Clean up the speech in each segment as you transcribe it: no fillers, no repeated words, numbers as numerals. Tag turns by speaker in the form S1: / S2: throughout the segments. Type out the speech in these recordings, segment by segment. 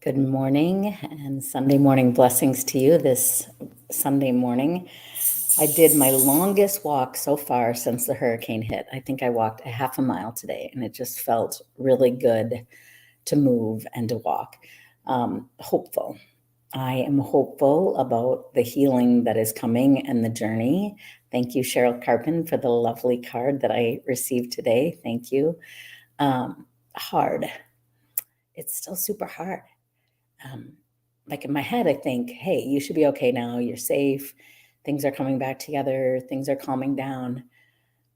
S1: Good morning and Sunday morning blessings to you this Sunday morning. I did my longest walk so far since the hurricane hit. I think I walked a half a mile today, and it just felt really good to move and to walk. Hopeful. I am hopeful about the healing that is coming and the journey. Thank you, Cheryl Carpin, for the lovely card that I received today. Thank you. Hard. It's still super hard. Like in my head, I think, hey, you should be okay now. You're safe. Things are coming back together. Things are calming down.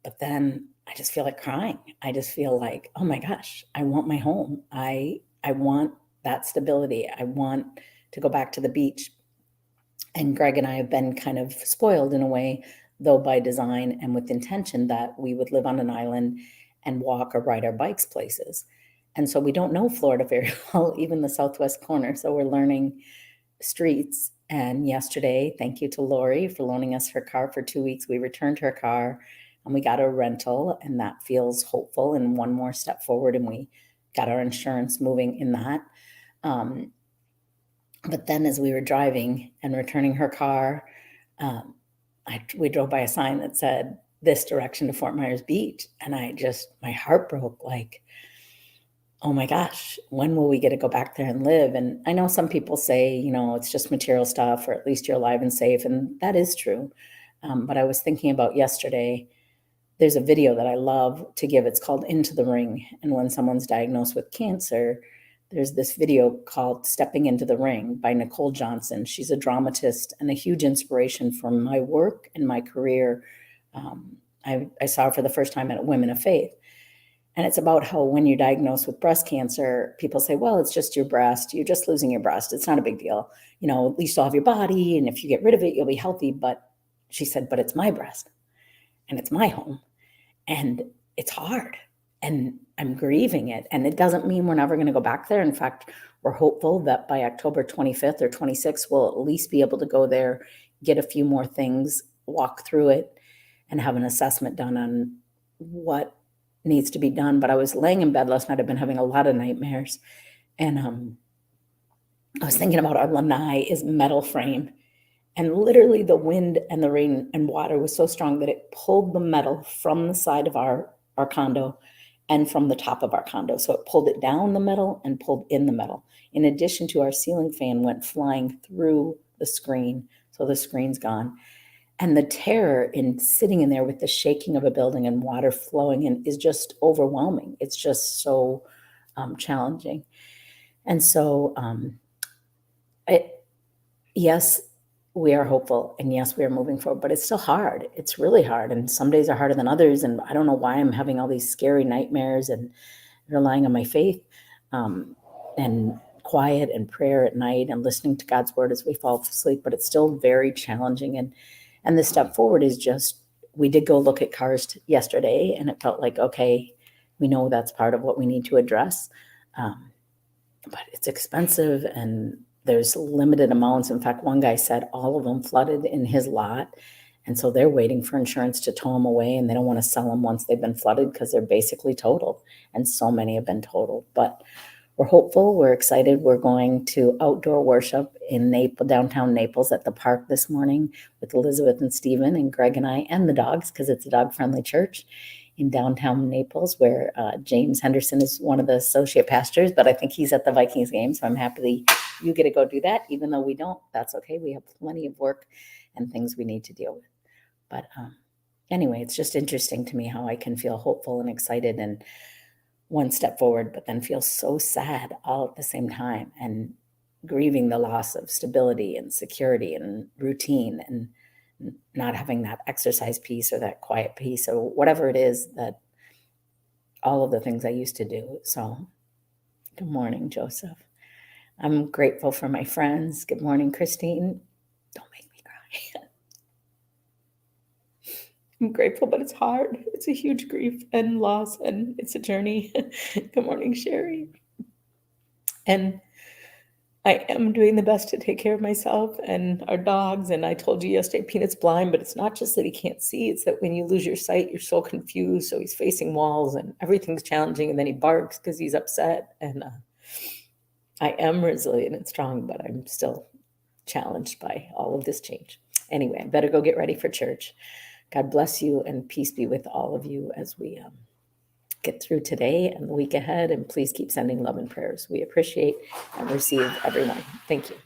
S1: But then I just feel like crying. I just feel like, oh my gosh, I want my home. I want that stability. I want to go back to the beach. And Greg and I have been kind of spoiled in a way, though by design and with intention, that we would live on an island and walk or ride our bikes places. And so we don't know Florida very well, even the southwest corner. So we're learning streets. And yesterday, thank you to Lori for loaning us her car for 2 weeks. We returned her car and we got a rental, and that feels hopeful and one more step forward. And we got our insurance moving in that. But then as we were driving and returning her car, we drove by a sign that said this direction to Fort Myers Beach. And my heart broke, like, oh my gosh, when will we get to go back there and live? And I know some people say, it's just material stuff, or at least you're alive and safe. And that is true. But I was thinking about yesterday, there's a video that I love to give. It's called Into the Ring. And when someone's diagnosed with cancer, there's this video called Stepping into the Ring by Nicole Johnson. She's a dramatist and a huge inspiration for my work and my career. I saw her for the first time at Women of Faith. And it's about how when you're diagnosed with breast cancer, people say, well, it's just your breast. You're just losing your breast. It's not a big deal. At least you'll have your body. And if you get rid of it, you'll be healthy. But she said, but it's my breast and it's my home. And it's hard. And I'm grieving it. And it doesn't mean we're never going to go back there. In fact, we're hopeful that by October 25th or 26th, we'll at least be able to go there, get a few more things, walk through it, and have an assessment done on what needs to be done. But I was laying in bed last night. I've been having a lot of nightmares. And I was thinking about our lanai is metal frame. And literally the wind and the rain and water was so strong that it pulled the metal from the side of our condo and from the top of our condo. So it pulled it down the metal and pulled in the metal. In addition to, our ceiling fan went flying through the screen. So the screen's gone. And the terror in sitting in there with the shaking of a building and water flowing in is just overwhelming. It's just so challenging. And so, yes, we are hopeful, and yes, we are moving forward, but it's still hard. It's really hard. And some days are harder than others. And I don't know why I'm having all these scary nightmares and relying on my faith and quiet and prayer at night and listening to God's word as we fall asleep, but it's still very challenging. And the step forward is just, we did go look at cars yesterday, and it felt like, okay, we know that's part of what we need to address. But it's expensive and there's limited amounts. In fact, one guy said all of them flooded in his lot. And so they're waiting for insurance to tow them away, and they don't want to sell them once they've been flooded because they're basically totaled. And so many have been totaled. But we're hopeful. We're excited. We're going to outdoor worship in downtown Naples at the park this morning with Elizabeth and Stephen and Greg and I and the dogs, because it's a dog-friendly church in downtown Naples, where James Henderson is one of the associate pastors, but I think he's at the Vikings game. So I'm happy you get to go do that. Even though we don't, that's okay. We have plenty of work and things we need to deal with. But anyway, it's just interesting to me how I can feel hopeful and excited and one step forward, but then feel so sad all at the same time, and grieving the loss of stability and security and routine, and not having that exercise piece or that quiet piece or whatever it is, that all of the things I used to do. So good morning, Joseph. I'm grateful for my friends. Good morning, Christine. Don't make me cry. I'm grateful, but it's hard. It's a huge grief and loss, and it's a journey. Good morning, Sherry. And I am doing the best to take care of myself and our dogs. And I told you yesterday, Peanut's blind, but it's not just that he can't see. It's that when you lose your sight, you're so confused. So he's facing walls and everything's challenging. And then he barks because he's upset. And I am resilient and strong, but I'm still challenged by all of this change. Anyway, I better go get ready for church. God bless you, and peace be with all of you as we get through today and the week ahead. And please keep sending love and prayers. We appreciate and receive everyone. Thank you.